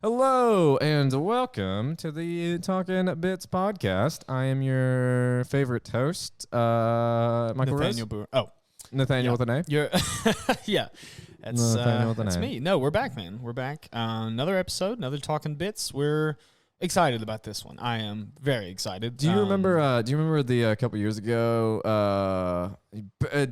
Hello and welcome to the Talkin Bits podcast. I am your favorite host, Michael Nathaniel Rose. Brewer. Oh, Nathaniel with an A. you're yeah. Nathaniel with an That's A. me. No, we're back, man. We're back. Another episode, another Talking Bits. We're excited about this one. I am very excited. Do you remember? Do you remember the couple years ago?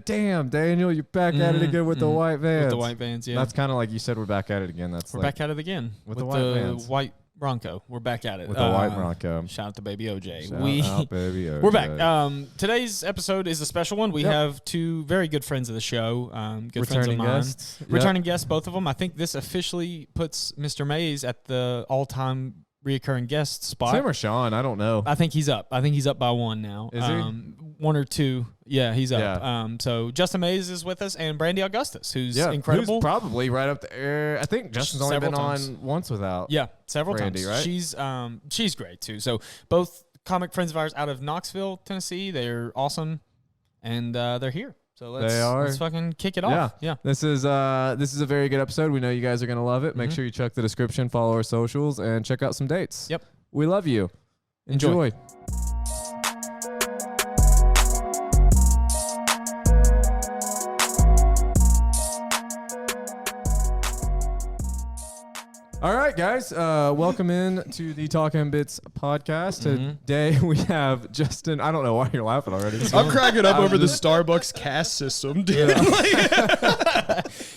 Damn, Daniel, you're back at it again with the white vans. With the white vans, yeah. That's kind of like you said. We're back at it again. That's We're back at it again with the white vans. white Bronco. We're back at it with the white Bronco. Shout out to Baby OJ. Shout out, Baby OJ. We're back. Today's episode is a special one. We have two very good friends of the show. Good friends of mine. Guests. Returning guests, both of them. I think this officially puts Mr. Mays at the all-time reoccurring guest spot. Sam or Sean, I don't know. I think he's up. I think he's up by one now. Is he? One or two. Yeah, he's up. Yeah. So Justin Mays is with us and Brandi Augustus, who's incredible. Who's probably right up there. I think Justin's only Several been times. on once without. Yeah, several Brandi, times. right? She's great too. So both comic friends of ours out of Knoxville, Tennessee. They're awesome, and they're here. So let's fucking kick it off. Yeah. This is a very good episode. We know you guys are gonna love it. Make sure you check the description, follow our socials, and check out some dates. Yep. We love you. Enjoy. All right, guys. Welcome in to the Talkin Bits podcast. Today we have Justin. I don't know why you're laughing already. I'm cracking up over the Starbucks caste system, dude.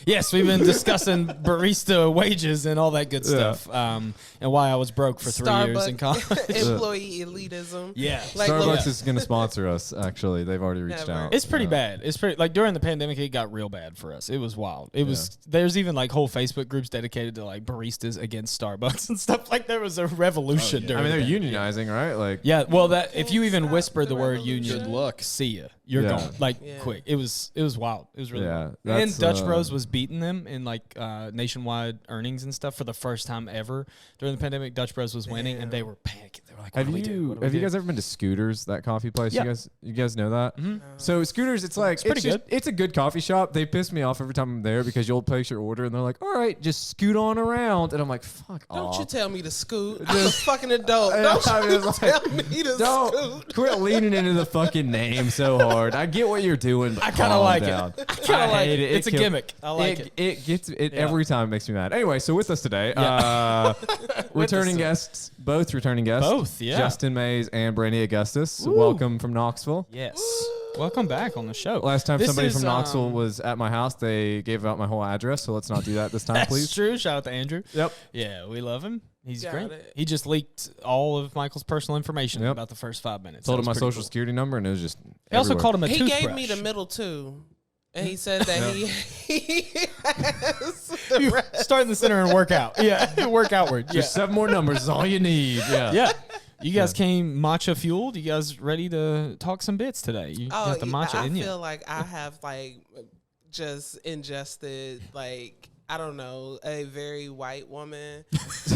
Yes, we've been discussing barista wages and all that good stuff, and why I was broke for 3 years in college. Employee elitism. Yeah. Starbucks is going to sponsor us, actually. They've already reached out. It's pretty bad. It's pretty, like, during the pandemic, it got real bad for us. It was wild. It was, there's even, like, whole Facebook groups dedicated to, like, baristas against Starbucks and stuff. Like, there was a revolution during they're the unionizing, right? Like, yeah, well, that if you even whisper the word union, Good luck. see ya. You're gone. Like, quick. It was wild. It was really wild. And Dutch Bros was beating them in, like, nationwide earnings and stuff for the first time ever. During the pandemic, Dutch Bros was winning, and they were panicking. They were like, have you guys ever been to Scooters, that coffee place? Yeah. You guys know that? Mm-hmm. So Scooters, it's like, pretty good. It's a good coffee shop. They piss me off every time I'm there because you'll place your order and they're like, all right, just scoot on around. And I'm like, fuck off. Don't you tell me to scoot. I'm a fucking adult. Don't you tell me to scoot. Quit leaning into the fucking name so hard. I get what you're doing, but I kind of like down. it. I kind of like hate it. It's a gimmick. I like it. It gets it every time. Makes me mad. Anyway, so with us today, returning guests, both returning guests. Both, yeah. Justin Mays and Brandi Augustus. Woo. Welcome from Knoxville. Yes. Welcome back on the show. Last time somebody from Knoxville was at my house, they gave out my whole address, so let's not do that this time, please. That's true. Shout out to Andrew. Yep. Yeah, we love him. He's great. It. He just leaked all of Michael's personal information in about the first 5 minutes. Told him my social security number, and it was just He also called him a toothbrush. He gave me the middle too. And he said that he has the rest. Start in the center and work out. Yeah, work outward. Just 7 more numbers is all you need. Yeah. Yeah. You guys came matcha fueled. You guys ready to talk some bits today? You got the matcha in you. I feel like I have like just ingested like I don't know, a very white woman.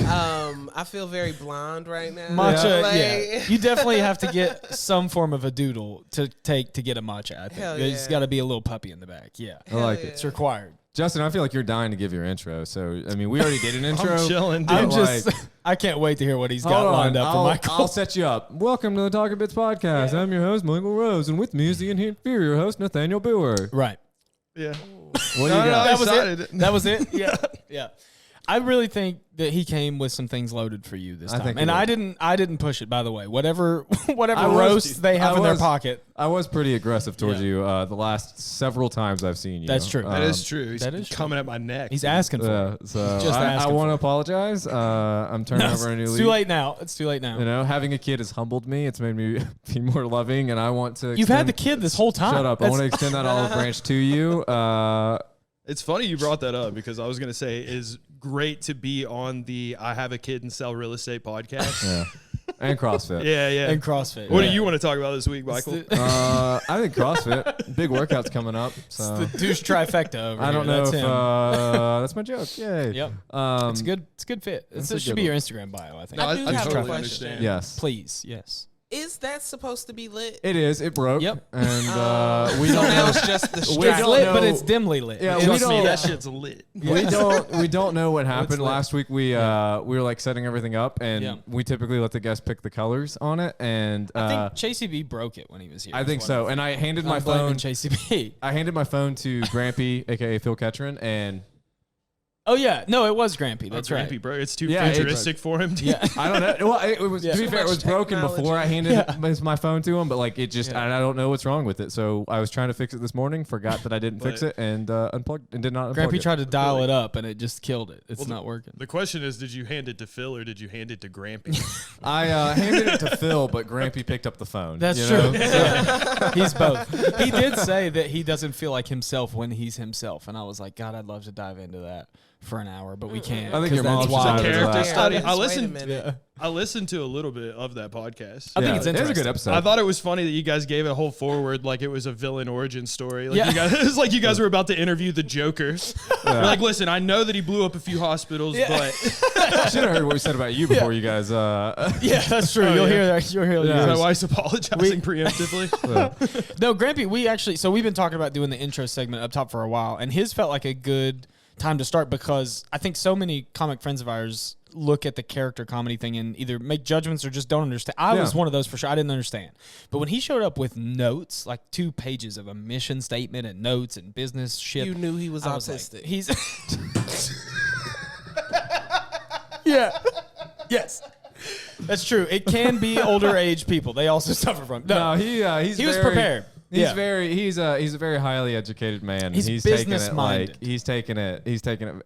I feel very blonde right now. Matcha, like, You definitely have to get some form of a doodle to take to get a matcha, I think. There's got to be a little puppy in the back. Yeah. I like it. It's required. Justin, I feel like you're dying to give your intro. So, I mean, we already did an intro. I'm chilling, dude. I'm just, I can't wait to hear what he's got lined up for Michael. I'll set you up. Welcome to the Talkin Bits podcast. I'm your host, Michael Rose, and with me is the inferior host, Nathaniel Brewer. Right. Yeah. What do you got? That was it. Yeah. Yeah. I really think that he came with some things loaded for you this time. And I didn't push it, by the way. Whatever roast they have in their pocket. I was pretty aggressive towards you the last several times I've seen you. That's true. That is true. He's coming at my neck. He's asking for it. So I want to apologize. I'm turning over a new leaf. It's too late now. It's too late now. You know, having a kid has humbled me. It's made me be more loving, and I want to You've had the kid this whole time. Shut up. I want to extend that olive branch to you. It's funny you brought that up because I was going to say it's great to be on the I Have a Kid and Sell Real Estate podcast. Yeah. And CrossFit. Yeah. And CrossFit. What do you want to talk about this week, Michael? I think CrossFit. Big workouts coming up. So. It's the douche trifecta over I don't here. know That's if that's my joke. Yay. Yep. It's good. It's a good fit. It should be your Instagram bio, I think. I do have a question. Understand. Yes. Please. Yes. Is that supposed to be lit? It is. It broke. Yep. And we So don't now know. it's just the We It's strap. don't lit, know- but it's dimly lit. Yeah, It's we Trust me, don't- that shit's lit. We don't know what happened. lit. Last week we were like setting everything up, and Yeah. we typically let the guests pick the colors on it. And I think Chasey B broke it when he was here. I think so. And I handed I'm my blaming phone. Chasey B. I handed my phone to Grampy, aka Phil Ketcherin, and Oh yeah, no, it was Grampy. That's right. Bro. It's too Yeah, futuristic for him. Yeah. I don't know. Well, it was Yeah. to be Too fair, it much was broken before I technology. handed my phone to him, but like it just, Yeah. I don't know what's wrong with it. So I was trying to fix it this morning, forgot that I didn't fix it, and unplugged and did not unplug Grampy it. tried to dial it up and it just killed it. It's not working. The question is, did you hand it to Phil or did you hand it to Grampy? I handed it to Phil, but Grampy picked up the phone. That's you true. know? Yeah. He's both. He did say that he doesn't feel like himself when he's himself, and I was like, God, I'd love to dive into that for an hour, but we can't. I think 'cause your that's mom's wild. out of Character that. study. Yes, I wait a listened. minute. I listened to a little bit of that podcast. I think Yeah, it's it is a good interesting. episode. I thought it was funny that you guys gave a whole forward like it was a villain origin story. Like Yeah. you guys, it was like you guys were about to interview the Joker. You're like, listen, I know that he blew up a few hospitals, but I should have heard what we said about you before you guys. Yeah, that's true. Oh, You'll yeah. hear that. You'll hear Yeah. my yours. wife's apologizing preemptively. No, Grampy, we've been talking about doing the intro segment up top for a while, and his felt like a good time to start because I think so many comic friends of ours look at the character comedy thing and either make judgments or just don't understand. I was one of those for sure. I didn't understand. But when he showed up with notes, like 2 pages of a mission statement and notes and business shit, You knew he was I was like, autistic. he's Yeah. Yes. That's true. It can be older age people. They also suffer from. No, he's he was very- prepared. He's Yeah. he's a very highly educated man. He's taking it business-minded. like he's taking it.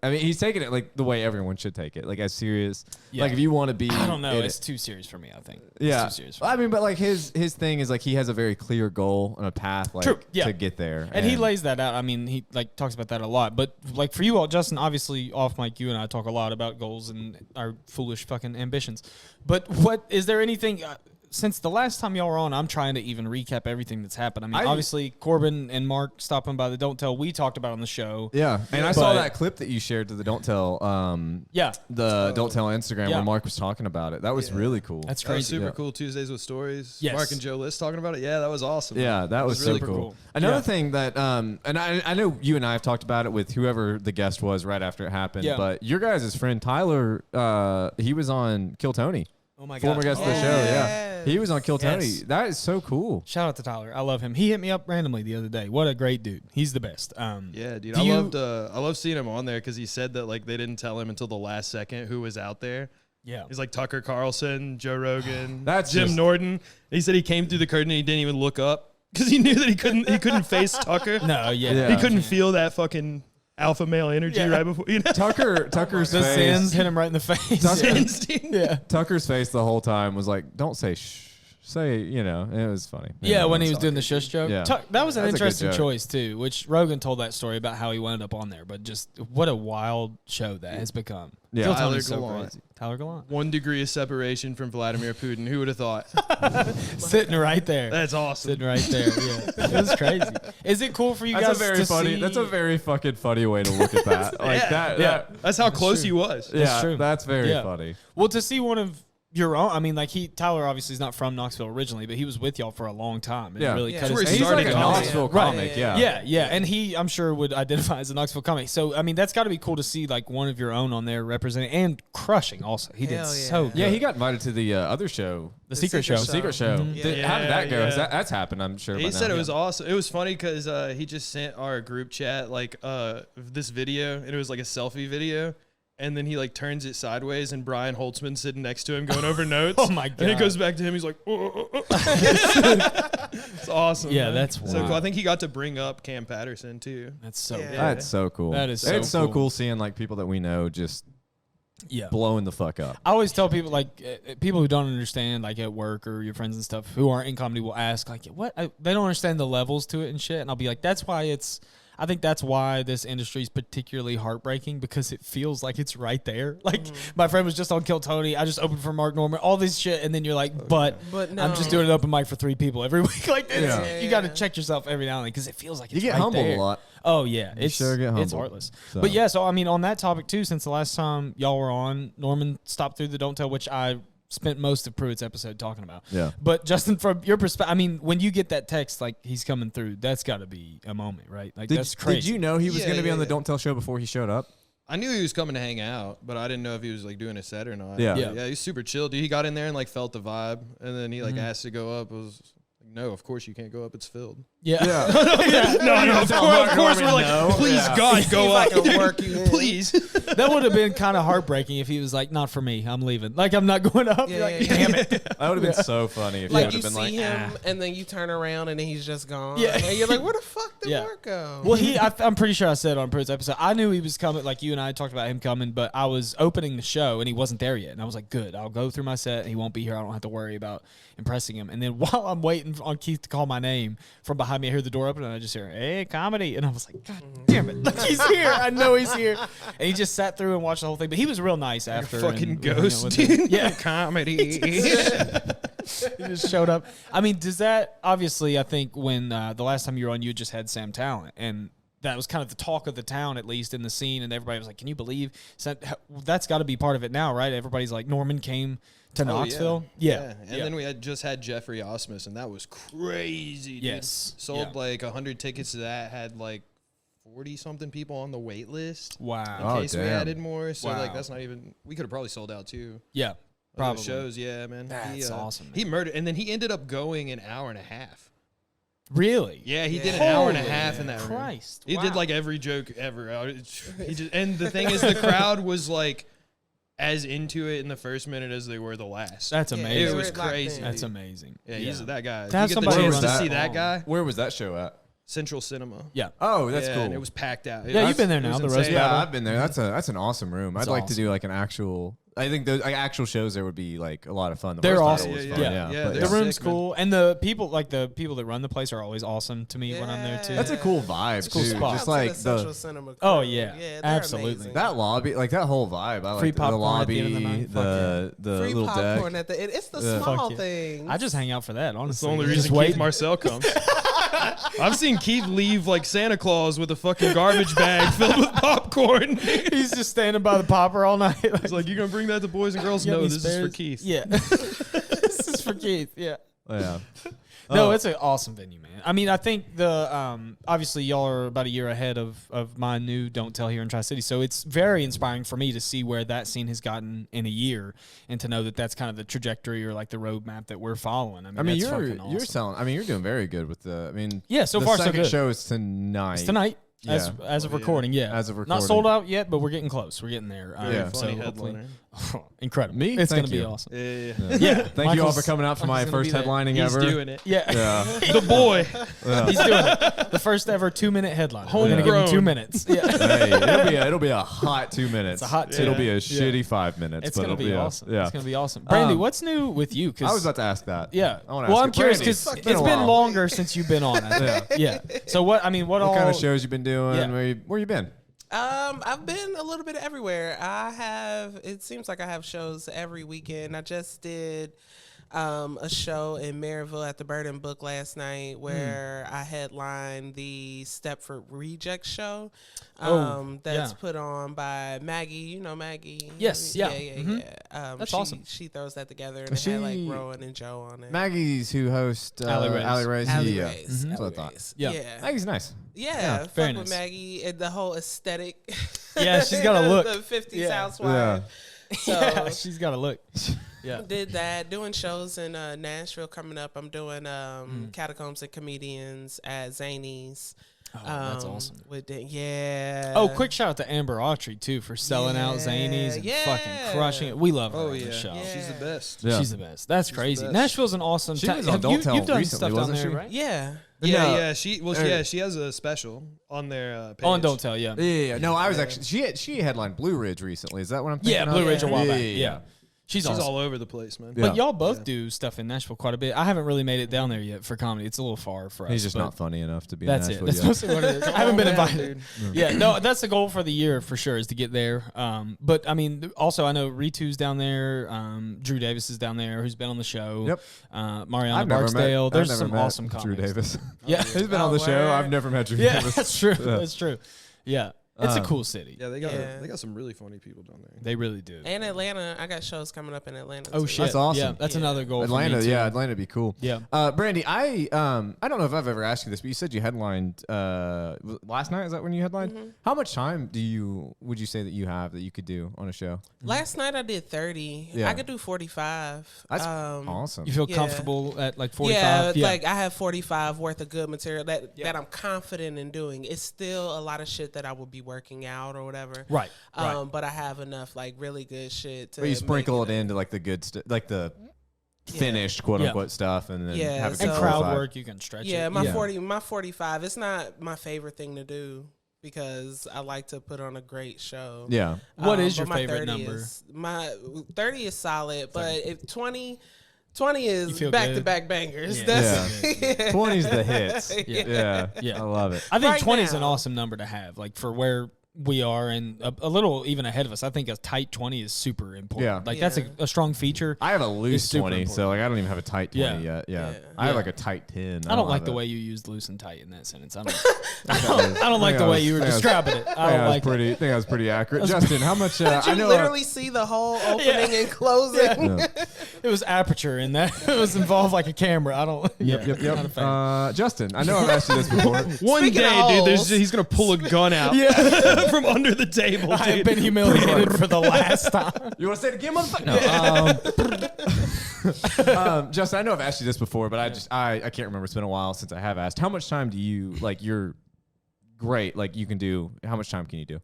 I mean, he's taking it like the way everyone should take it, like as serious. Yeah. Like if you want to be, I don't know. in It's it- too serious for me, I think. yeah. It's too serious for I me. mean, but like his thing is like he has a very clear goal and a path like True, yeah. to get there, And he lays that out. I mean, he like talks about that a lot. But like for you all, Justin, obviously off mic, you and I talk a lot about goals and our foolish fucking ambitions. But what is there anything? Since the last time y'all were on, I'm trying to even recap everything that's happened. I mean, obviously Corbin and Mark stopping by the Don't Tell we talked about on the show. Yeah, and I saw But- that clip that you shared to the Don't Tell, Yeah, the Don't Tell Instagram Yeah. where Mark was talking about it. That was really cool. that's That was crazy. super Yeah. cool. Tuesdays with Stories. Yes. Mark and Joe List talking about it. Yeah, that was awesome. Yeah, that was really so cool. cool. Another Yeah. thing that, and I know you and I have talked about it with whoever the guest was right after it happened, Yeah. but your guys' friend Tyler, he was on Kill Tony. Oh my Former god! guest of the show, yeah. Yes. He was on Kill Tony. Yes. That is so cool. Shout out to Tyler. I love him. He hit me up randomly the other day. What a great dude. He's the best. Yeah, dude. Do I you- loved seeing him on there because he said that like they didn't tell him until the last second who was out there. Yeah. He's like Tucker Carlson, Joe Rogan, That's Jim just- Norton. He said he came through the curtain and he didn't even look up because he knew that he couldn't face Tucker. No, yeah. Yeah. He couldn't feel that fucking alpha male energy Yeah. right before, you know. Tucker's The face. sins hit him right in the face. Tucker- Instinct. Yeah. Tucker's face the whole time was like, "Don't say shh, say," you know. And it was funny. Yeah, when he was it's doing the shush joke. Yeah. That was an That's a good interesting joke. choice, too, which Rogan told that story about how he wound up on there. But just what a wild show that has become. Yeah. Kill Tyler Tony's so Gallant. crazy. Tyler Gallant. 1 degree of separation from Vladimir Putin. Who would have thought? Sitting right there. That's awesome. Sitting right there. Yeah. It was crazy. Is it cool for you That's guys a very to funny. see? That's a very fucking funny way to look at that. Like Yeah. that. Yeah, that- that's how close he was. yeah, true. that's very Yeah. funny. Well, to see one of your own, I mean, like Tyler obviously is not from Knoxville originally, but he was with y'all for a long time. And Yeah. really Yeah. cut That's his where he He's started like a comedy. Knoxville Right. comic. Yeah. Yeah, and he, I'm sure, would identify as a Knoxville comic. So, I mean, that's got to be cool to see like one of your own on there representing and crushing. Also, he did Hell so yeah. good. Yeah, he got invited to the other show, the Secret Show. the Secret Show. Mhm. How did that go? Yeah, Is yeah. that's happened, I'm sure. He by said now. it was awesome. It was funny because he just sent our group chat like this video, and it was like a selfie video. And then he like turns it sideways, and Brian Holtzman sitting next to him going over notes. Oh my And it God. goes back to him. He's like, it's awesome. Yeah, man. that's so wild. cool. I think he got to bring up Cam Patterson too. That's so Yeah. good. That's so cool. That is so It's so cool. cool seeing like people that we know just Yeah. blowing the fuck up. I always tell people like people who don't understand like at work or your friends and stuff who aren't in comedy will ask like what they don't understand the levels to it and shit, and I'll be like, that's why I think that's why this industry is particularly heartbreaking because it feels like it's right there. Like my friend was just on Kill Tony. I just opened for Mark Norman, all this shit, and then you're like, but no. I'm just doing an open mic for 3 people every week. Like Yeah. you got to check yourself every now and then because it feels like You it's get right humbled there. a lot. Oh yeah, it's sure get it's humbled. heartless. So. But yeah, so I mean, on that topic too, since the last time y'all were on, Norman stopped through the Don't Tell, which I spent most of Pruitt's episode talking about. Yeah. But Justin, from your perspective, I mean, when you get that text like he's coming through, that's got to be a moment, right? Like that's crazy. Did you know he was going to be on the Don't Tell show before he showed up? I knew he was coming to hang out, but I didn't know if he was like doing a set or not. Yeah. He's super chill, dude. He got in there and like felt the vibe, and then he like asked to go up. It was like, no, of course you can't go up. It's filled. Yeah. No, of course we're like, please God, go up. I can work you in. Please. That would have been kind of heartbreaking if he was like, not for me, I'm leaving. Like, I'm not going up. Yeah, You're like, yeah, damn yeah. it. That would have been so funny if he Like would you have been see like, him, and then you turn around, and then he's just gone. Yeah. And you're like, where the fuck did Yeah. Mark go? Well, I'm pretty sure I said on Pruitt's episode, I knew he was coming. Like you and I talked about him coming, but I was opening the show and he wasn't there yet. And I was like, good, I'll go through my set. He won't be here. I don't have to worry about impressing him. And then while I'm waiting on Keith to call my name, from behind me, I hear the door open and I just hear, hey, comedy. And I was like, God damn it. Like, he's here. I know he's here. And he just sat through and watched the whole thing. But he was real nice after. Fucking and, ghost, with it. dude. Yeah. Comedy. He just showed up. I mean, does that obviously? I think when the last time you were on, you just had Sam Talent, and that was kind of the talk of the town, at least in the scene, and everybody was like, "Can you believe?" That's got to be part of it now, right? Everybody's like, Norman came to Knoxville, yeah. And then we had just had Jeffrey Osmus, and that was crazy. Dude. Yes. Sold like 100 tickets to that. Had like 40 something people on the wait list. Wow. In case we damn. added more, so Wow. like that's not even. We could have probably sold out too. Yeah. Probably. Probably. Shows, yeah, man. That's awesome, man. He murdered, and then he ended up going an hour and a half. Really? Yeah, he did an hour and a Holy half in that room. Christ. He Wow. did like every joke ever. He just, and the thing is, the crowd was like as into it in the first minute as they were the last. That's Yeah, amazing. it was locked crazy. in. That's amazing. Yeah, he's that guy. To have You get the somebody chance run to that see that long. guy. where was that show at? Central Cinema. Yeah. Oh, that's Yeah, cool. and it was packed out. Yeah, you've been there now. The roast insane. Yeah, battle. I've been there. That's an awesome room. It's I'd like to awesome. do like an actual. I think those like, actual shows there would be like a lot of fun. The They're roast awesome. battle was Yeah, fun, yeah. Yeah, but they're The room's sick, man. cool, and the people that run the place are always awesome to me when I'm there too. That's a cool vibe cool too. spot. Just Shout out to like the Central the Cinema Oh, crew. yeah. they're Absolutely. amazing. that lobby, like that whole vibe. I Free like the popcorn at the lobby, end of the night. the Free little popcorn deck. at the end. It's the Yeah. small Fuck yeah. things. I just hang out for that, honestly. It's the only Just reason Keith waiting. Marcel comes. I've seen Keith leave like Santa Claus with a fucking garbage bag filled with popcorn. He's just standing by the popper all night. He's like, "You gonna bring that to boys and girls?" "You got No, any this is for spares?" Keith. Yeah. This is for Keith. Yeah. Yeah. No, Oh. it's an awesome venue, man. I mean, I think the obviously y'all are about a year ahead of my new Don't Tell here in Tri-City, so it's very inspiring for me to see where that scene has gotten in a year, and to know that that's kind of the trajectory or like the roadmap that we're following. I mean, that's fucking you're awesome. selling. I mean, you're doing very good with the. I mean, Yeah, so the far so second good. show is tonight. It's tonight. Yeah. As of recording, yeah. As of Not recording. sold out yet, but we're getting close. We're getting there. Yeah. So Funny hopefully- headliner. incredible. Me? It's Thank going to be you. awesome. Yeah. Yeah. Thank you all for coming out for my Michael's gonna first be there. headlining He's ever. doing it. Yeah. Yeah. The boy. He's doing it. The first ever 2-minute headline. We're going to give him Homegrown. 2 minutes. Yeah. Hey, it'll be a hot 2 minutes. It's a hot It'll two. be a Yeah. shitty 5 minutes. It's but going to it'll be a- awesome. Yeah. It's going to be awesome. Brandi, Um, what's new with you? I was about to ask that. Yeah. I wanna Well, ask I'm you. curious Brandi, because it's it's been a been while. longer since you've been on it. Yeah. So what What kind of shows you been doing? Yeah. Where you been? I've been a little bit everywhere. It seems like I have shows every weekend. I just did a show in Maryville at the Bird and Book last night where I headlined the Stepford Rejects show. That's yeah. put on by Maggie. You know Maggie? Yes, yeah. Yeah. Mhm. That's she, awesome. She throws that together, and it She- had like Rowan and Joe on it. Maggie's who host Allie Reyes. Allie Reyes. Allie Yeah. Reyes. That's what I Allie thought. Reyes. Yeah. Yeah. Maggie's nice. Yeah, fuck very with nice. Maggie and the whole aesthetic. Yeah, she's got a look. The 50s Yeah. housewife. So Yeah, she's got a look. Yeah. did that. Doing shows in Nashville coming up. I'm doing Catacombs and Comedians at Zany's. Oh, that's awesome. Yeah. Oh, quick shout out to Amber Autry too for selling out Zanies and Yeah. fucking crushing it. We love her Oh on yeah. the show. Yeah. She's the best. Yeah. She's the best. That's crazy. best. Nashville's an awesome She town. was on Don't Tell You've done recently, stuff down wasn't there, she? right? Yeah. Yeah, No. yeah. She has a special on their page. On Don't Tell, yeah. Yeah. No, I was actually she headlined Blue Ridge recently. Is that what I'm thinking? Yeah, of? Blue Ridge a while back. Yeah. Yeah. She's She's awesome. all over the place, man. Yeah. But y'all both do stuff in Nashville quite a bit. I haven't really made it down there yet for comedy. It's a little far for us. He's just but not funny enough to be That's in it. Nashville That's yet. mostly what it is. I haven't been Oh, man, invited. dude. Yeah, no, that's the goal for the year for sure is to get there. But I mean, also I know Ritu's down there. Drew Davis is down there, who's been on the show. Yep. Mariana Barksdale. There's some awesome Drew comics. Davis. Yeah, He's been on the show. word. I've never met Drew yeah, Davis. that's true. Yeah. That's true. Yeah. It's a cool city. Yeah, they got some really funny people down there. They really do. And Atlanta, I got shows coming up in Atlanta. Oh too. shit, That's awesome. Yeah, that's another goal. Atlanta, for me too. Atlanta'd be cool. Yeah. Brandi, I don't know if I've ever asked you this, but you said you headlined last night. Is that when you headlined? Mm-hmm. How much time would you say that you have that you could do on a show? Last night I did 30. Yeah. I could do 45. That's awesome. You feel Yeah. comfortable at like 45? Yeah, like I have 45 worth of good material that I'm confident in doing. It's still a lot of shit that I would be working out or whatever. Right. But I have enough like really good shit to. But you sprinkle make it into like the good stuff, like the finished quote unquote stuff, and then have a good and crowd 45. work, you can stretch Yeah, it. my 45. It's not my favorite thing to do because I like to put on a great show. Yeah. What is but your my favorite 30 number? My 30 is solid, but if 20 is feel back good? to back bangers. Yeah. That's 20's the hits. Yeah. Yeah. I love it. I think Right 20 is an now. awesome number to have, like for where we are and a little even ahead of us. I think a tight 20 is super important. Yeah. Like that's a strong feature. I have a loose super 20, so important. like I don't even have a tight 20 Yeah. yet. Yeah. Yeah. I have Yeah. like a tight 10. I don't like have the it. way you used loose and tight in that sentence. I I don't like the way you were describing it. I don't like it. I think that was pretty accurate. Justin, how much? Did I you know. literally see the whole opening and closing? Yeah. It was aperture in that. It was involved like a camera. I don't. Yep. Not a fan. Justin, I know I've asked you this before. One Speaking of day, dude, holes. he's gonna pull a gun out from under the table, I have dude. been humiliated for the last time. You want to say it again, motherfucker? No. Justin, I know I've asked you this before, but I can't remember. It's been a while since I have asked. How much time do you like? You're great. Like you can do. How much time can you do?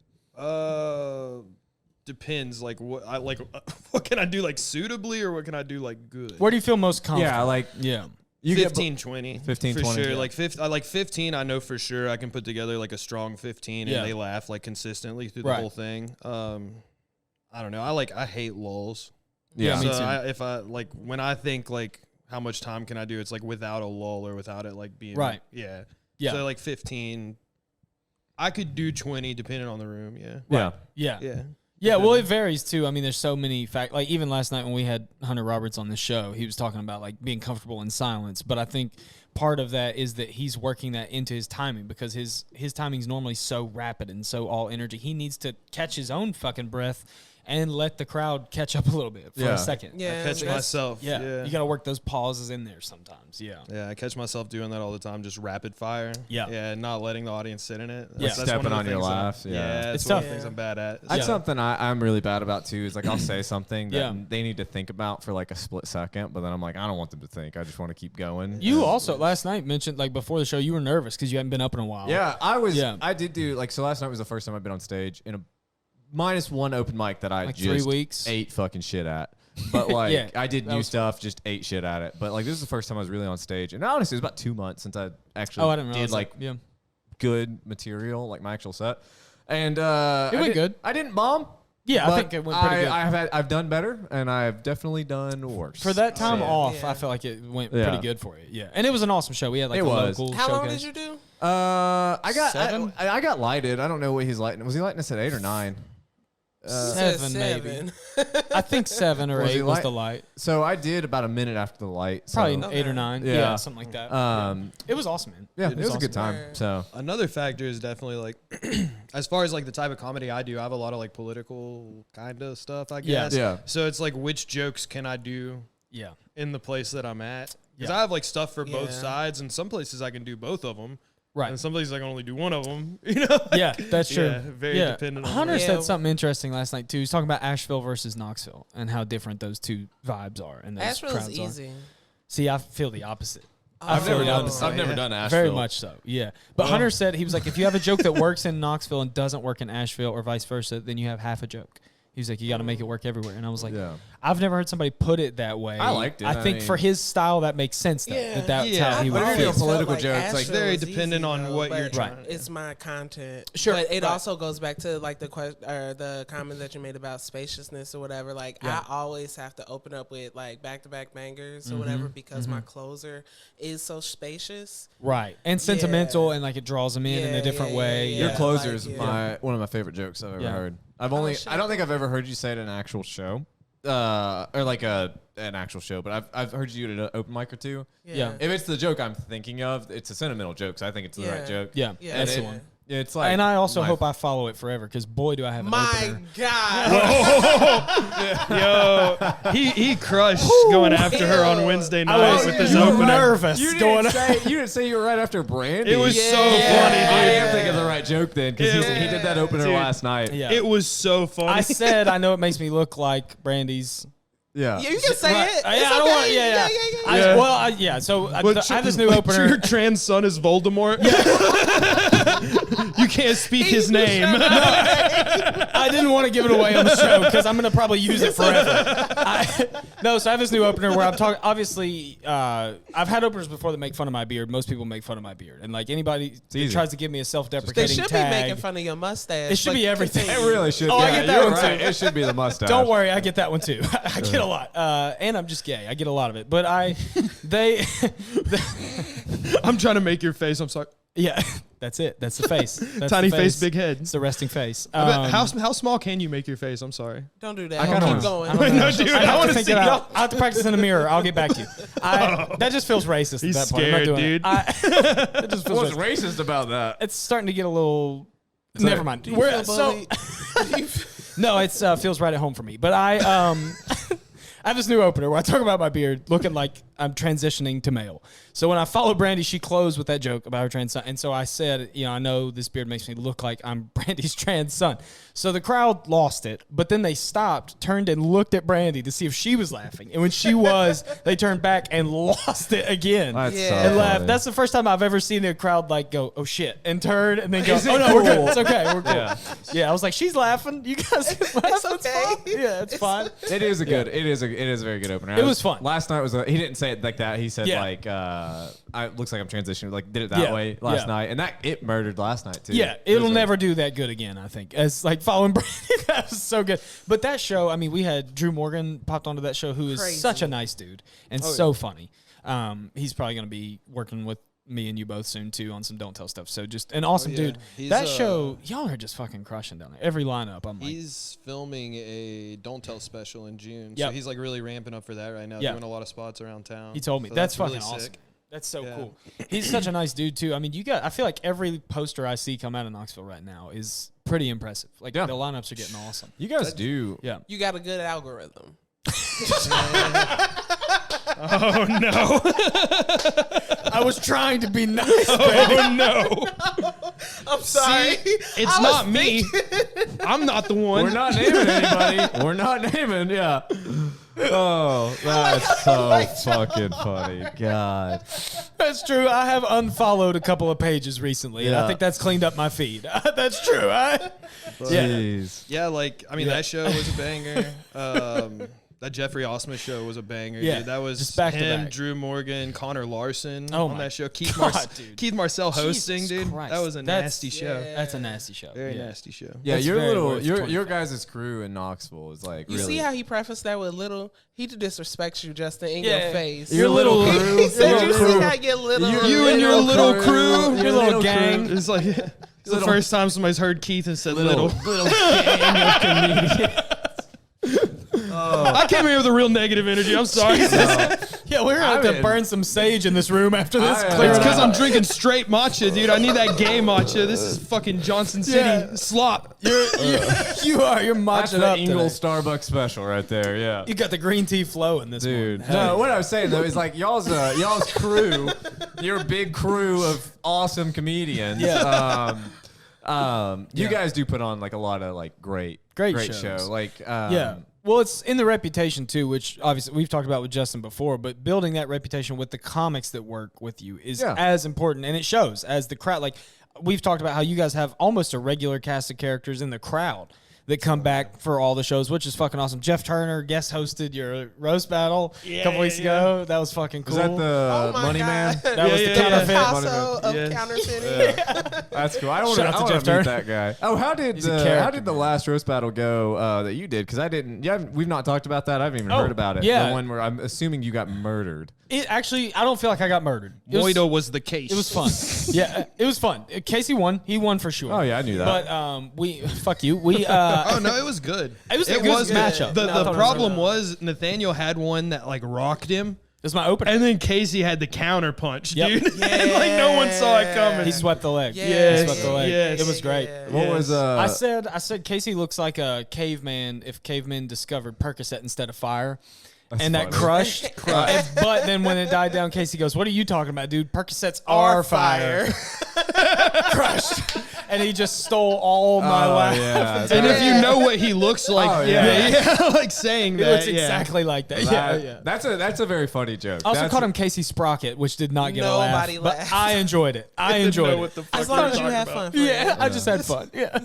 Depends. Like what I like. What can I do like suitably, or what can I do like good? Where do you feel most comfortable? Yeah, like Yeah. you 15, 20. 15, for 20, sure. yeah. Like 15, I know for sure I can put together like a strong 15 Yeah. and they laugh like consistently through the Right. whole thing. I don't know. I hate lulls. Yeah. me So too. if I like when I think like how much time can I do, it's like without a lull or without it like being Right. Yeah. Yeah. So like 15. I could do 20 depending on the room. Yeah. Yeah. Yeah. Yeah. Yeah, well, it varies too. I mean, there's so many like even last night when we had Hunter Roberts on the show, he was talking about like being comfortable in silence. But I think part of that is that he's working that into his timing because his timing's normally so rapid and so all energy. He needs to catch his own fucking breath and let the crowd catch up a little bit for Yeah. a second. Yeah, I catch that's- myself. Yeah. You got to work those pauses in there sometimes. Yeah. Yeah, I catch myself doing that all the time, just rapid fire. Yeah. Yeah, not letting the audience sit in it. Yeah. That's Stepping one of the on your things that laughs, yeah. that's It's one of tough. the things I'm bad at. That's Yeah. something I'm really bad about too. Is like I'll say something that Yeah. they need to think about for like a split second, but then I'm like, I don't want them to think. I just want to keep going. You also last night mentioned like before the show you were nervous because you hadn't been up in a while. Yeah, I was. Yeah. I did do like so. Last night was the first time I've been on stage in a minus one open mic that I Like just 3 weeks. ate fucking shit at. But like Yeah, I did that new was stuff, just ate shit at it. But like this is the first time I was really on stage, and honestly, it was about 2 months since I actually Oh, I didn't realize did like that. Yeah. good material, like my actual set. And It I went did- good. I didn't bomb. Yeah, I but think it went pretty good. I've done better, and I've definitely done worse. For that time So, off, Yeah. I felt like it went Yeah. pretty good for you. Yeah, and it was an awesome show. We had like It a was. local How long showcase. did you do? I got 7? I got lighted. I don't know what he's lighting. Was he lighting us at 8 or 9? Seven, maybe. I think 7 or Was he 8 was light- the light. So I did about a minute after the light. So, Probably Okay. 8 or 9. Yeah. Yeah, something like that. It was awesome, man. yeah, it was a good awesome. time. So Another factor is definitely like, as far as like the type of comedy I do, I have a lot of like political kind of stuff, I Yeah. guess. Yeah. So it's like, which jokes can I do Yeah. in the place that I'm at? Because Yeah. I have like stuff for both Yeah. sides, and some places I can do both of them. Right. And some places I can only do one of them. You know? Yeah, that's true. Yeah, very dependent on Hunter that. said Yeah. something interesting last night too. He's talking about Asheville versus Knoxville and how different those two vibes are and those Asheville crowds is are. easy. See, I feel the opposite. I've feel never the done. opposite. I've never done Asheville. Very much so. Yeah. But Hunter said he was like, if you have a joke that works in Knoxville and doesn't work in Asheville or vice versa, then you have half a joke. He was like, you got to make it work everywhere. And I was like, Yeah. I've never heard somebody put it that way. I liked it. I I think mean- for his style, that makes sense. Though, Yeah. that's Yeah. how he I've would always feel. felt political like jokes, like, Asheville very is dependent easy, on though, what but you're trying to- It's my content. Sure, But it right. also goes back to like the comment that you made about spaciousness or whatever. Like Yeah. I always have to open up with like back-to-back bangers or whatever because my closer is so spacious. Right. And sentimental Yeah. and like it draws them in Yeah, a different yeah, way. yeah, Your yeah. closer like, is yeah. one of my favorite jokes I've ever Yeah. heard. I've only shit. I don't think I've ever heard you say it in an actual show, or like an actual show, but I've heard you at an open mic or two. Yeah. If it's the joke I'm thinking of, it's a sentimental joke, so I think it's the right Yeah. joke. Yeah. Yeah, That's And the it- one. It's like, and I also hope I follow it forever because boy, do I have an opener. God. Yo, he crushed going after her on Wednesday night with his you opener. nervous You going. didn't say you were right after Brandi. It was so funny, dude. I am thinking of the right joke then because he did that opener Dude. last night. Yeah. It was so funny. I said I know it makes me look like Brandi's. Yeah. Yeah, you can say it. I It's don't okay. want. Yeah. So I have this new opener. Your trans son is Voldemort. You can't speak his name. I didn't want to give it away on the show because I'm going to probably use it forever. So I have this new opener where I'm talking. Obviously, I've had openers before that make fun of my beard. Most people make fun of my beard, and like anybody that tries to give me a They self-deprecating should tag, be making fun of your mustache. it should be everything. It really should. Oh, I get that you're one right. too. It should be the mustache. Don't worry, I get that one too. I get a lot, and I'm just gay. I get a lot of it. But I'm trying to make your face. I'm sorry. yeah, that's it. That's the face. That's Tiny the face, big head. It's the resting face. How small can you make your face? I'm sorry. Don't do that. I kinda Keep wanna- going. No, dude, I want to think see. it out. I have to practice in the mirror. I'll get back to you. That just feels racist. He's at that point. I'm not scared, doing dude. it. It just feels What's racist. racist about that? It's starting to get a little. Never mind. Do you We're- feel so bullied? no, it's feels right at home for me. But I have this new opener where I talk about my beard looking like I'm transitioning to male. So when I followed Brandi, she closed with that joke about her trans son. And so I said, I know this beard makes me look like I'm Brandi's trans son. So the crowd lost it, but then they stopped, turned and looked at Brandi to see if she was laughing. And when she was, they turned back and lost it again. That's Yeah. so And laughed. funny. That's the first time I've ever seen a crowd like go, oh shit, and turn and then go, Is it oh no, we're cool? good. It's okay. We're cool. Yeah. Yeah, I was like, she's laughing. You guys can laugh. It's okay. fine. Yeah, it's fine. It is a good. It is a very good opener. It was fun. Last night was. He didn't say it like that. He said Yeah. like, it looks like I'm transitioning. Like did it that Yeah. way last Yeah. night, and it murdered last night too. Yeah, It was it'll a- never do that good again, I think. As like following Brandi, that was so good. But that show, I mean, we had Drew Morgan popped onto that show, who is Crazy. such a nice dude and so funny. He's probably going to be working with me and you both soon too on some Don't Tell stuff. So just an awesome dude. He's, That show, y'all are just fucking crushing down there. Every lineup, I'm like, He's filming a Don't Tell special in June. Yep. So he's like really ramping up for that right now, Yeah. doing a lot of spots around town. he told me So that's really fucking awesome. sick. That's so Yeah. cool. He's such a nice dude too. I mean, I feel like every poster I see come out of Knoxville right now is pretty impressive. Like Yeah. the lineups are getting awesome. You guys do. Yeah. You got a good algorithm. Oh no! I was trying to be nice. Oh no! I'm sorry. It's I not was me. I'm not the one. We're not naming anybody. We're not naming. Yeah. Oh, that's so fucking funny. God. That's true. I have unfollowed a couple of pages recently, and I Yeah. think that's cleaned up my feed. That's true. Yeah. Jeez. Yeah, like I mean Yeah. that show was a banger. That Jeffrey Osma show was a banger. Yeah, Dude. That was just back to him, back. Drew Morgan, Connor Larson Oh on my that show. Keith, God, dude. Keith Marcel hosting, Jesus dude. Christ. That was a That's- nasty show. That's a nasty show. Very Yeah. nasty show. Yeah, That's your very little worth your 25. guys' crew in Knoxville is like You really. see how he prefaced that with little? He disrespects you, Justin, in Yeah. your face. Your little crew. He said, Your you see crew. how your little... You and your little crew. Your little gang. It's like it's the Little- first time somebody's heard Keith and said little. gang of comedians. I came here with a real negative energy. I'm sorry. Yeah, we're going to have to mean- burn some sage in this room after this. I- Clear It's it because out. I'm drinking straight matcha, dude. I need that gay matcha. This is fucking Johnson City Yeah. slop. You're That's matching the up Ingle today. Starbucks special right there. Yeah. You got the green tea flowing this Dude, morning. no. What I was saying though is like y'all's crew, your big crew of awesome comedians. Yeah. You guys do put on like a lot of like great shows. show. Like, Yeah. Well, it's in the reputation too, which obviously we've talked about with Justin before, but building that reputation with the comics that work with you is Yeah. as important, and it shows as the crowd. Like we've talked about how you guys have almost a regular cast of characters in the crowd that come back for all the shows, which is fucking awesome. Jeff Turner guest hosted your roast battle a couple weeks ago. That was fucking cool. Was that the Oh my Money God. Man? That was the counterfeit. Picasso of Yes. counterfeiting. That's cool. I don't Shout out to want Jeff to meet Turner. that guy. Oh, how did He's a character, how did the last roast battle go that you did? Because I didn't. Yeah, we've not talked about that. I haven't even heard about it. yeah. The one where I'm assuming you got murdered. It actually, I don't feel like I got murdered. It was, Moito was the case. it was fun. Yeah, it was fun. Casey won. He won for sure. Oh yeah, I knew that. But we fuck you. We Oh no, it was good. It was a good matchup. The, No, I thought it the was problem good. was Nathaniel had one that like rocked him, It's my opener. And then Casey had the counter punch, Yep. dude. And like no one saw it coming. He swept the leg. Yes. He swept the leg. Yes. It was great. What was I said Casey looks like a caveman if cavemen discovered Percocet instead of fire. And that crushed. But then when it died down, Casey goes, "What are you talking about, dude? Percocets are fire." Crushed. And he just stole all my laugh. Yeah. And if you know what he looks like, like saying He that, looks exactly like that. That's a very funny joke. I also called him Casey Sprocket, which did not get Nobody a laugh. laughed. But I enjoyed it. I enjoyed it. What the fuck As long as you have fun. Yeah, I just had fun. Yeah.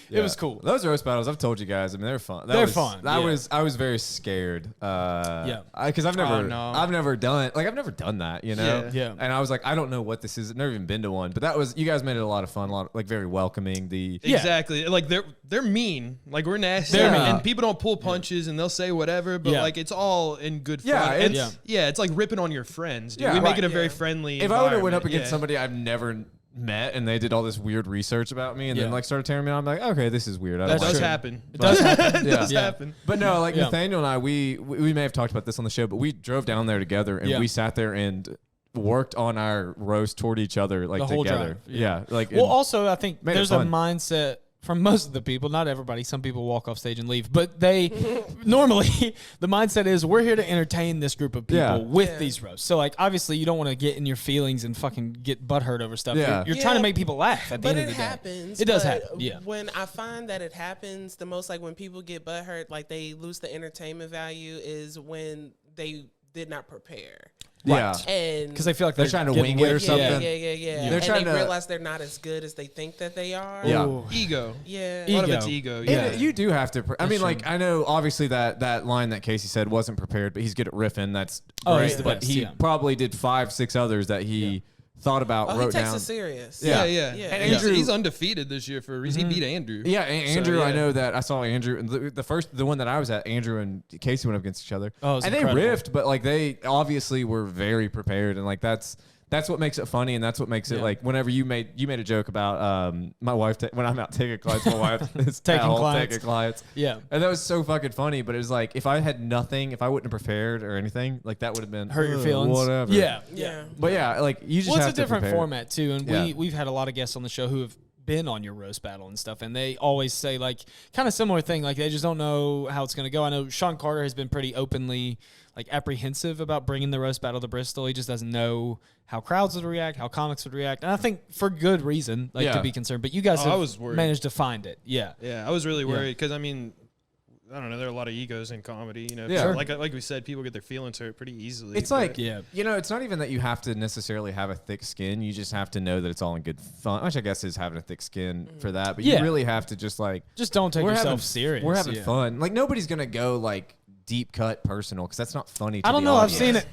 It was cool. Those roast battles, I've told you guys. I mean, they're fun. They're fun. I was very scared. Because I've never done that. You know. Yeah. And I was like, I don't know what this is. I've never even been to one. But that was, you guys made it a lot of fun. Like very welcoming. Exactly. Like they're mean. Like we're nasty. They're mean. And people don't pull punches and they'll say whatever. But like it's all in good fun. Yeah. It's like ripping on your friends. Dude. Yeah, we make right. it a very friendly. If I would have went up environment, against somebody I've never met and they did all this weird research about me and then like started tearing me on, I'm like, okay, this is weird. I don't That like does it. happen. It does happen. It does happen. But no, like Nathaniel and I, we may have talked about this on the show, but we drove down there together and we sat there and worked on our roast toward each other, like The whole together. drive. Yeah. Like, Well, also, I think made it there's a fun. mindset from most of the people, not everybody. Some people walk off stage and leave, but they normally the mindset is we're here to entertain this group of people with these roasts. So, like, obviously, you don't want to get in your feelings and fucking get butthurt over stuff. Yeah. You're trying to make people laugh at the end of the day. But it happens. It does happen. Yeah. When I find that it happens the most, like when people get butthurt, like they lose the entertainment value, is when they did not prepare. yeah. And Because they feel like They're trying to getting wing it or whipped. something. Yeah. They're And trying they to realize they're not as good as they think that they are. Yeah. Ooh. Ego. Yeah. A lot of Ego. it's ego. And Yeah. you do have to. I mean, true. like, I know obviously that line that Casey said wasn't prepared, but he's good at riffing. That's Oh, great. he's the but best, he yeah. probably did 5, 6 others that he thought about, Oh, he wrote takes down. it serious. Yeah. Yeah. And Andrew- he's undefeated this year for a reason. He beat Andrew. Yeah, Andrew. I yeah. know that I saw Andrew. And the one that I was at, Andrew and Casey went up against each other. Oh, it was and incredible. they riffed, but like they obviously were very prepared, and like that's what makes it funny, and that's what makes it like whenever you made a joke about my wife when I'm out taking clients, my wife is Taking taking clients. Yeah. And that was so fucking funny, but it was like if I had nothing, if I wouldn't have prepared or anything, like that would have been Hurt your feelings. whatever. Yeah. But yeah, like you just Well, it's have a to different prepare. format too, and Yeah. we've had a lot of guests on the show who have been on your roast battle and stuff, and they always say like kind of similar thing, like they just don't know how it's going to go. I know Sean Carter has been pretty openly like apprehensive about bringing the roast battle to Bristol. He just doesn't know how crowds would react, how comics would react, and I think for good reason, like to be concerned. But you guys I have was worried. managed to find it. Yeah. Yeah, I was really worried because I mean, I don't know. There are a lot of egos in comedy. You know, Yeah. So Sure. like we said, people get their feelings hurt pretty easily. It's but- like, Yeah. you know, it's not even that you have to necessarily have a thick skin. You just have to know that it's all in good fun, which I guess is having a thick skin for that. But Yeah. you really have to just like, Just don't take we're yourself having, serious. We're having Yeah. fun. Like nobody's going to go like deep cut personal because that's not funny to I don't the know. I've audience. seen it.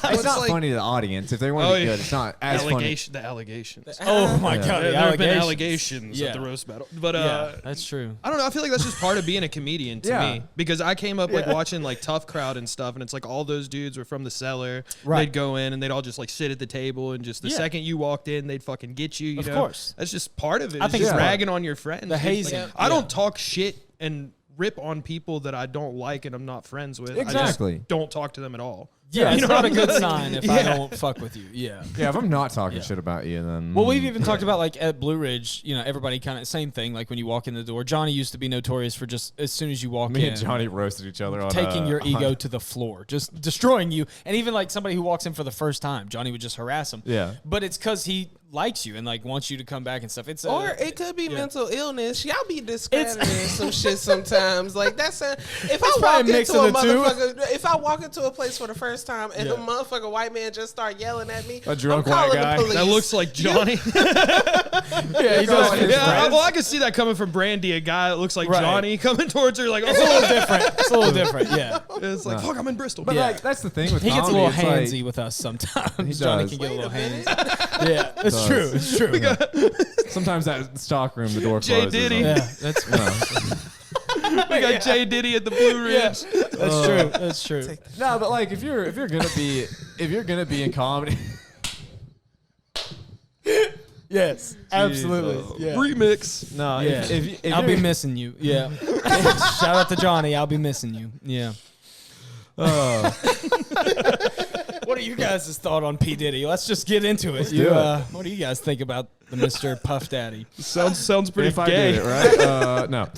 It's not like- funny to the audience. If they want to Oh, be yeah. good, it's not as funny. The allegations. Oh my god, There the have been allegations. allegations Yeah. at the roast battle, but Yeah, that's true. I don't know. I feel like that's just part of being a comedian to Yeah. me because I came up like watching like Tough Crowd and stuff, and it's like all those dudes were from the cellar. Right. They'd go in and they'd all just like sit at the table, and just the Yeah. second you walked in, they'd fucking get you. You Of know? course. That's just part of it. I It's think just it's ragging on your friends. The dude. hazing. Like, I don't talk shit and rip on people that I don't like and I'm not friends with. Exactly. I just don't talk to them at all. Yeah, You it's know not a what I good mean? sign if I don't fuck with you. Yeah. Yeah, if I'm not talking shit about you, then Well, we've even talked about like at Blue Ridge, you know, everybody kind of same thing. Like when you walk in the door, Johnny used to be notorious for just as soon as you walk me in, and Johnny roasted each other on taking your on- ego to the floor, just destroying you. And even like somebody who walks in for the first time, Johnny would just harass him. Yeah. But it's because he likes you and like wants you to come back and stuff. It's Or it could be mental illness. Y'all be discrediting some shit sometimes. Like that's if I walk probably into mixing a the two. motherfucker, if I walk into a place for the first time and a motherfucker white man just start yelling at me, A drunk I'm calling white the guy. police. That looks like Johnny. yeah, he does. his Yeah, well, I can see that coming from Brandi, a guy that looks like Right. Johnny coming towards her, like, It's a little oh, different. It's a little different. Yeah. it's like, fuck, I'm in Bristol. But like that's the thing with He gets a comedy, little it's like- handsy with us sometimes. He Johnny does. can get a little minute. handsy. Yeah, it's true. It's true. Sometimes that stock room, the door Jay closes. Diddy. on- Yeah, that's We got Jay Diddy at the Blue Ridge. that's true. That's true. No, but like if you're gonna be in comedy, Yes, absolutely. Yeah. Remix. no, Yeah. if I'll be you're- missing you. Yeah. Shout out to Johnny. I'll be missing you. Yeah. What are you guys' thought on P. Diddy? Let's just get into it. What do you guys think about the Mr. Puff Daddy? Sounds pretty if gay. I did it, right? No.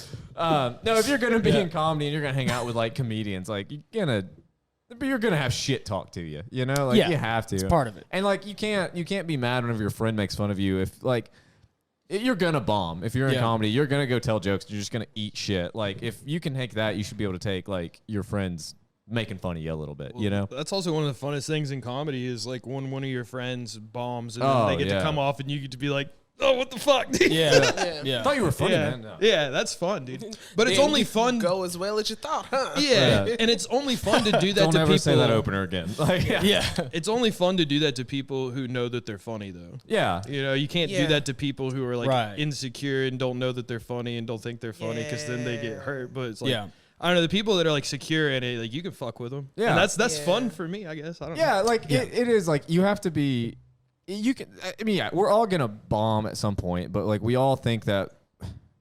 No, if you're gonna be in comedy and you're gonna hang out with like comedians, like you're gonna have shit talk to you. You know, like you have to. It's part of it. And like you can't be mad whenever your friend makes fun of you. If like you're gonna bomb. If you're in comedy, you're gonna go tell jokes. You're just gonna eat shit. Like if you can take that, you should be able to take like your friends making fun of you a little bit. You know, that's also one of the funnest things in comedy is like when one of your friends bombs and then they get to come off and you get to be like, oh, what the fuck? Yeah. I thought you were funny, man. No. Yeah, that's fun, dude. But it's only fun. Go as well as you thought, huh? Yeah, and it's only fun to do that Don't to ever people. say that opener again. Like, Yeah. It's only fun to do that to people who know that they're funny, though. Yeah. You know, you can't do that to people who are like insecure and don't know that they're funny and don't think they're funny because then they get hurt. But it's like, I don't know, the people that are like secure in it, like you can fuck with them. Yeah, and that's fun for me, I guess. I don't know. Yeah, like it is like you have to be. You can. I mean, yeah, we're all gonna bomb at some point, but like we all think that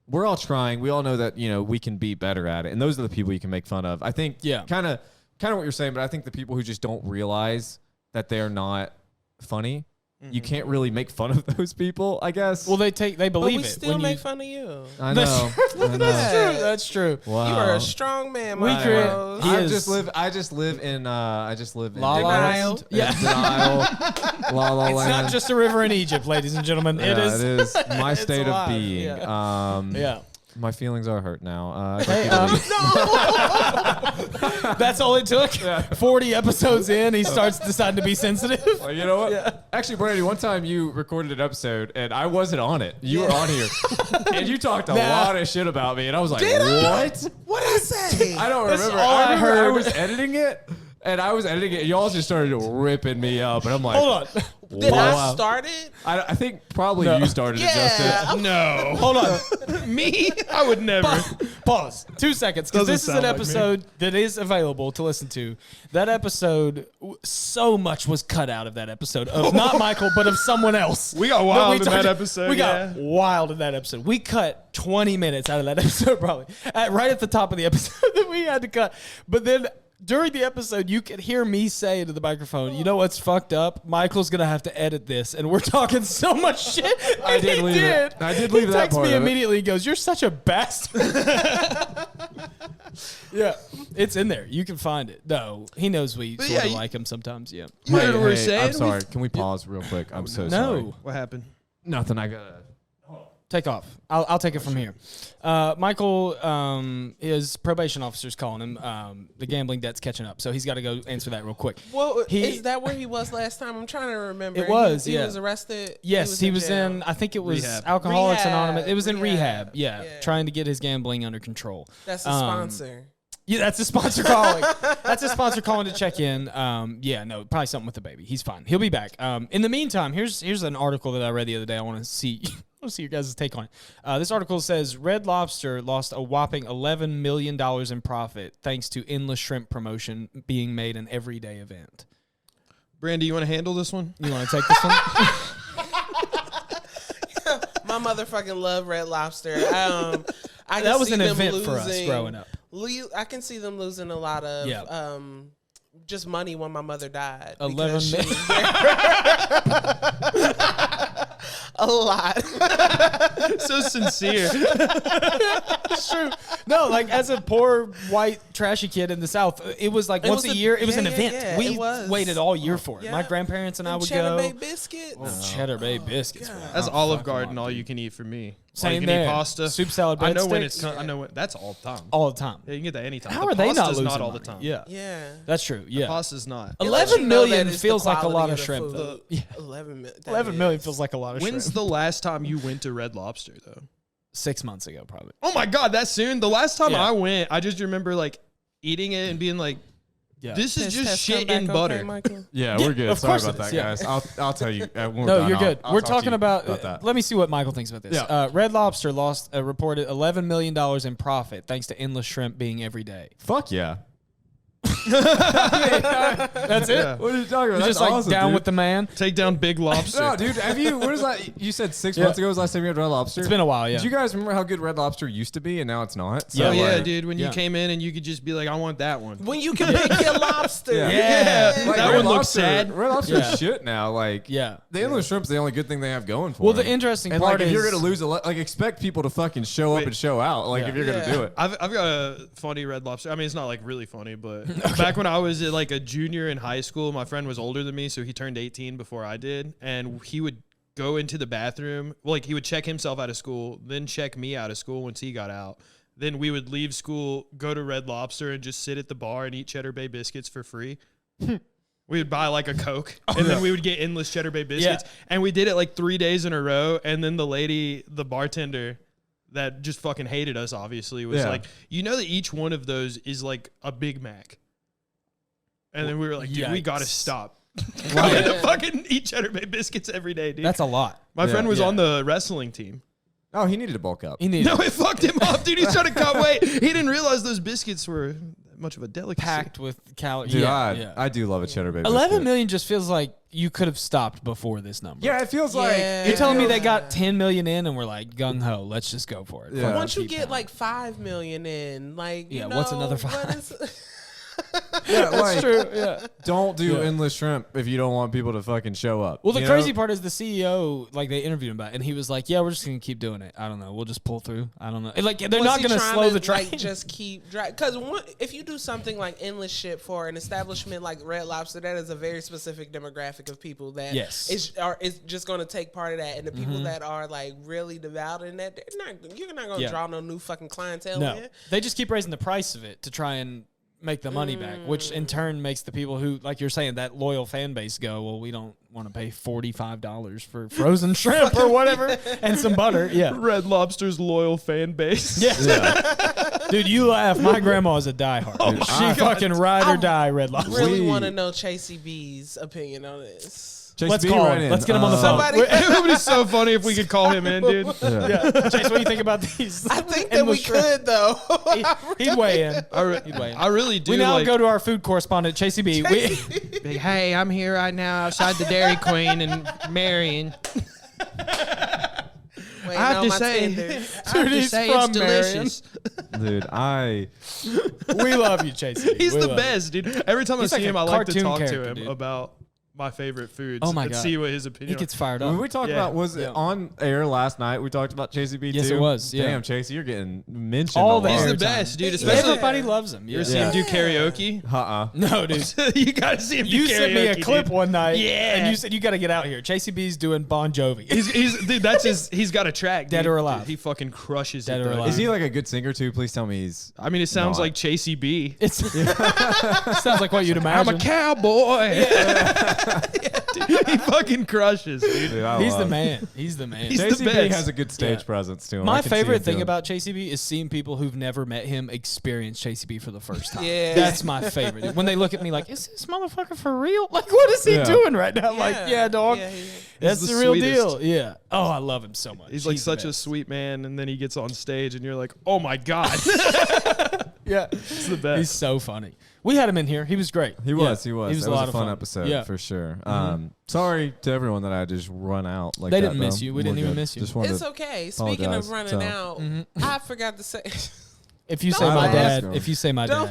we're all trying. We all know that we can be better at it, and those are the people you can make fun of. I think. Kind of what you're saying, but I think the people who just don't realize that they're not funny. You can't really make fun of those people, I guess. Well, they believe but we it. still make fun of you. I know. That's true. That's true. Wow. You are a strong man, We Mike. I just live in La La ignorance Land. Yeah. and denial. La La It's Land. not just a river in Egypt, ladies and gentlemen. It is. is my state of alive. being. Yeah. My feelings are hurt now. Hey, that's all it took. 40 episodes in, he starts deciding to be sensitive. Well, you know what? Actually, Brandi, one time you recorded an episode and I wasn't on it. You were on here, and you talked a lot of shit about me, and I was like, "What? What did I say? I don't remember. all I remember heard. I was editing it." And y'all just started ripping me up, and I'm like, Hold on. Did wow. I start it? I think probably you started it, Justin. No. Hold on. Me? I would never. Pause. 2 seconds. Because Doesn't this is an sound like me. episode that is available to listen to. That episode, so much was cut out of that episode of not Michael, but of someone else. We got wild in that episode. We got wild in that episode. We cut 20 minutes out of that episode, probably right at the top of the episode that we had to cut. But then during the episode, you could hear me say into the microphone, "You know what's fucked up? Michael's gonna have to edit this," and we're talking so much shit. I did leave it. I did leave he that texts part me of it. immediately. He goes, "You're such a bastard." Yeah, it's in there. You can find it. No, he knows we sort of like him sometimes. Yeah. You heard what we're saying? I'm sorry. Can we pause real quick? I'm so sorry. No, What happened? Nothing. I gotta. take off. I'll take it from here. Michael, his probation officer's calling him. The gambling debt's catching up, so he's got to go answer that real quick. Well, is that where he was last time? I'm trying to remember. It was, He was arrested? Yes, he was jail. in, I think it was Rehab. Alcoholics Anonymous. Rehab. It was in rehab. Yeah. Trying to get his gambling under control. That's the sponsor. Yeah, that's a sponsor calling. That's a sponsor calling to check in. No, probably something with the baby. He's fine. He'll be back. In the meantime, here's an article that I read the other day. I want to see your guys' take on it. This article says Red Lobster lost a whopping $11 million in profit thanks to endless shrimp promotion being made an everyday event. Brandi, you want to handle this one? You want to take this one? My motherfucking love Red Lobster. I That can was see an them event for us losing- growing up. I can see them losing a lot of just money when my mother died. 11 because million. A lot. So sincere. It's true. No, like as a poor white trashy kid in the South, it was like once a year. It was an event. Yeah, We it was. waited all year for it. Yeah. My grandparents and I would Cheddar go. Bay biscuits. Cheddar Bay biscuits. God. man. That's Oh, Olive fuck, Garden, come on, all dude. you can eat for me. Same all you can there. eat pasta. Soup, salad, I know when it's. breadsticks. I know when that's all the time. all the time. Yeah, you can get that anytime. How The are they not pasta's losing not all the money? time. Yeah, Yeah. that's true. Yeah, Pasta's not. It lets 11 you know million that it's feels the like a lot quality of the shrimp, food. though. Yeah. 11 million feels like a lot of When's shrimp. the last time you went to Red Lobster though? 6 months ago, probably. Oh my God, that soon? The last time Yeah. I went, I just remember like eating it and being like, Yeah. "This is just Test shit come in back butter." okay, Michael? Yeah, Yeah, we're good. of Sorry course about it that, is, yeah. guys. I'll tell you. When we're No, done, you're good. I'll We're talk to talking you about. that. Let me see what Michael thinks about this. Yeah. Red Lobster lost reported $11 million in profit thanks to endless shrimp being every day. Fuck yeah. That's it. Yeah. What are you talking about? You're That's just like awesome, down dude. with the man. Take down Big Lobster. No, dude. Have you? What is that? You said 6 months ago was the last time you had Red Lobster. It's been a while. Yeah. Did you guys remember how good Red Lobster used to be, and now it's not? So, Oh yeah, like, dude. When you came in and you could just be like, I want that one. When you can pick your lobster. Yeah. Like, That Red one looks Lobster- sad. Red Lobster is shit now. Like, Yeah. the endless shrimp's the only good thing they have going for Well, them. the interesting and part like, if is you're gonna lose like expect people to fucking show up and show out. Like, if you're gonna do it. I've got a funny Red Lobster. I mean, it's not like really funny, but back when I was like a junior in high school, my friend was older than me, so he turned 18 before I did, and he would go into the bathroom. Well, like he would check himself out of school, then check me out of school once he got out. Then we would leave school, go to Red Lobster, and just sit at the bar and eat Cheddar Bay biscuits for free. We would buy like a Coke, and then we would get endless Cheddar Bay biscuits. And we did it like 3 days in a row. And then the bartender that just fucking hated us, obviously, was like, you know that each one of those is like a Big Mac. And then we were like, dude, we got to stop. Going to fucking eat Cheddar Bay biscuits every day, dude. That's a lot. My friend was on the wrestling team. Oh, he needed to bulk up. No, it fucked him up, dude. He's trying to cut weight. He didn't realize those biscuits were much of a delicacy. Packed with calories. Dude, I do love a Cheddar Bay biscuit. 11 million just feels like you could have stopped before this number. Yeah, it feels like you're telling me they got 10 million in and we're like gung ho, let's just go for it. Yeah. Once you get like 5 million in, like you know, what's another 5? what is- Yeah, That's true. Yeah. Don't do endless shrimp if you don't want people to fucking show up. Well, the crazy part is the CEO, like they interviewed him about it, and he was like, yeah, we're just going to keep doing it. I don't know. We'll just pull through. I don't know. Like, they're Was not he going to trying slow the train. Like, just keep driving. Because if you do something like endless shit for an establishment like Red Lobster, that is a very specific demographic of people that is just going to take part of that. And the people that are like really devout in that, you're not going to draw no new fucking clientele in. They just keep raising the price of it to try and make the money back, which in turn makes the people who, like you're saying, that loyal fan base go, well, we don't want to pay $45 for frozen shrimp or whatever and some butter. Yeah. Red Lobster's loyal fan base. Yeah. Dude, you laugh. My grandma is a diehard. She fucking ride or die Red Lobster. Really want to know Chasey B's opinion on this. Let's call him. Let's get him on the phone. It would be so funny if we could call him in, dude. Yeah. Chase, what do you think about these? I think that we could, though. He'd weigh in. I really do. We now go to our food correspondent, Chasey B. Hey, I'm here right now outside the Dairy Queen and Marion. Wait, I have to my say, tenders. it's delicious. Dude, we love you, Chasey. He's the best, dude. Every time I see him, I like to talk to him dude. about my favorite foods. Oh my and God. see what his opinion. He gets fired up. When we talked about, was it on air last night? We talked about Chasey B too? Yes, it was. Yeah. Damn, Chasey, you're getting mentioned All a the lot. He's the airtime. best, dude. Especially Everybody loves him. you ever see him do karaoke? No, dude. You gotta see him do You karaoke. sent me a clip dude. one night, Yeah. and you said you got to get out here. Chasey B's doing Bon Jovi. Dude, that's his. He's got a track. Dead dude. or Alive. Dude, he fucking crushes Dead it. or though. Alive. Is he like a good singer too? Please tell me he's. I mean, it sounds not. like Chasey B. It sounds like what you'd imagine. I'm a cowboy. Dude, he fucking crushes, dude. Dude, He's the man. He's the man. He's the Chasey B best. has a good stage presence to him. My I can see favorite him thing doing- about Chasey B is seeing people who've never met him experience Chasey B for the first time. Yeah. That's my favorite. When they look at me like, is this motherfucker for real? Like, what is he doing right now? I'm like, yeah, dog. Yeah, That's He's the the real sweetest. deal. Yeah. Oh, I love him so much. He's like the such a best. sweet man, and then he gets on stage, and you're like, oh my god. Yeah. It's the best. He's so funny. We had him in here. He was great. He was. He was. He was That a was lot a of fun fun. episode Yeah. for sure. Sorry to everyone that I just run out like They that. didn't miss though. you. We We're didn't even good. miss you. Just wanted It's to okay. Speaking of apologize, running so. out, I forgot to say. If you Don't say my ask dad, him. if you say my dad,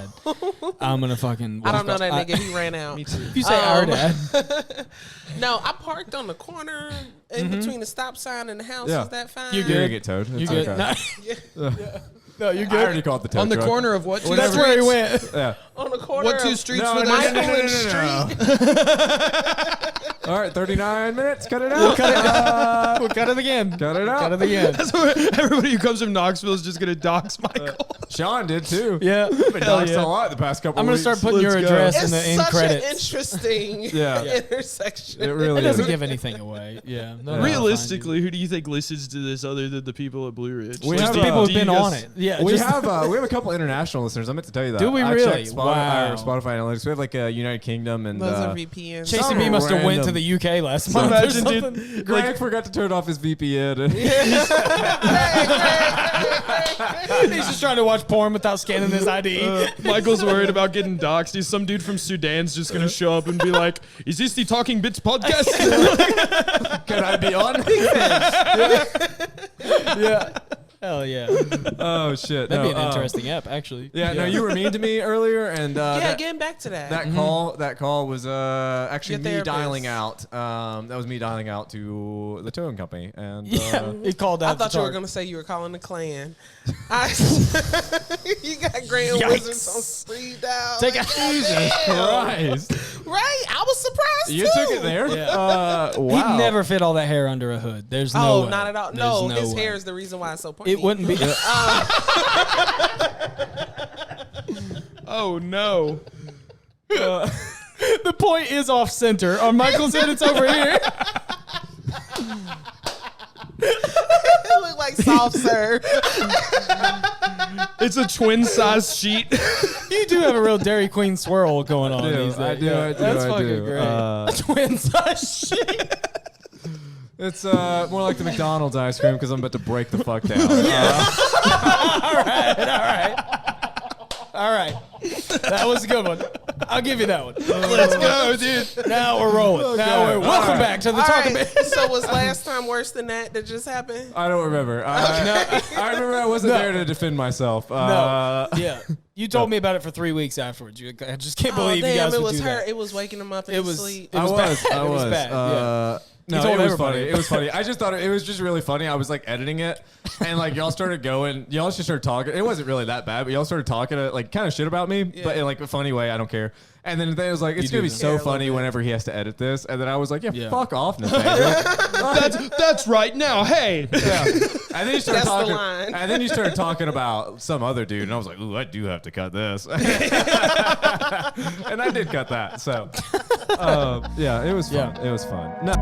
I'm gonna fucking. I don't know walk that off. nigga. He ran out. Me too. If you say our dad, No, I parked on the corner in between the stop sign and the house. Yeah. Is that fine? You're You're gonna good. get towed. you It's good? okay. No, you're I good. already called the tow On the truck. corner of what? Two That's where he went. Yeah. On the corner. What two of streets No, were no, there? no, no, Michael no, no, Street. All right, 39 minutes. Cut it out. We'll cut it again. Cut it out. Cut it again. That's what everybody who comes from Knoxville is just gonna dox Michael. Sean did too. Yeah. Been Hell doxed yeah. a lot the past couple I'm gonna weeks. start putting your Let's go. address It's in the end such credits. an interesting Yeah. intersection. It It really doesn't is. give anything away. Yeah. No, Yeah. Realistically, who do you think listens to this other than the people at Blue Ridge? We Just have the people do who've you been guys- on it. Yeah. We just- have a couple international listeners. I meant to tell you that. Do we I really? checked Wow. our Spotify analytics. We have like a United Kingdom and Those are VPNs. Chasey B must have went to random- the UK last month. or Imagine, something. dude. Greg forgot to turn off his VPN. He's just trying to watch porn without scanning his ID. Michael's worried about getting doxxed. He's some dude from Sudan's just gonna show up and be like, "Is this the Talking Bits podcast? Can I be on?" Yeah. Hell yeah. Oh shit. That'd be an interesting app, actually. Yeah, no, you were mean to me earlier, and getting back to that. That call was actually me dialing out. That was me dialing out to the towing company, and he called out. I thought you were gonna say you were calling the Klan. You got Grand Wizards on speed dial. Jesus Christ! Right, I was surprised. You took it there. Yeah. Wow. He'd never fit all that hair under a hood. There's no way. Not at all. No, his hair is the reason why it's so pointy. It wouldn't be. Oh no. The point is off center. On Michael's head, it's over here. It looked like soft serve. It's a twin size sheet. You do have a real Dairy Queen swirl going on. I do. That's fucking great. A twin size sheet. It's more like the McDonald's ice cream because I'm about to break the fuck down. All right. That was a good one. I'll give you that one. Let's go, dude. Now we're rolling. Okay. Welcome back to the Talkin' Bits. So was last time worse than that just happened? I don't remember. I remember I wasn't there to defend myself. Yeah. You told me about it for 3 weeks afterwards. I just can't believe you guys would do that. It was waking him up in his sleep. It was bad. It was bad. Yeah. No, it was funny. It was funny. I just thought it was just really funny. I was like editing it, and like y'all started going. Y'all just started talking. It wasn't really that bad, but y'all started talking like kind of shit about me, but in like a funny way. I don't care. And then it was like, it's gonna be so funny whenever he has to edit this. And then I was like, yeah. Fuck off, Nathaniel. that's right. Now, hey. Yeah. And then you started That's talking. the line. And then you started talking about some other dude, and I was like, ooh, I do have to cut this. And I did cut that. So, yeah, it was fun. It was fun. No.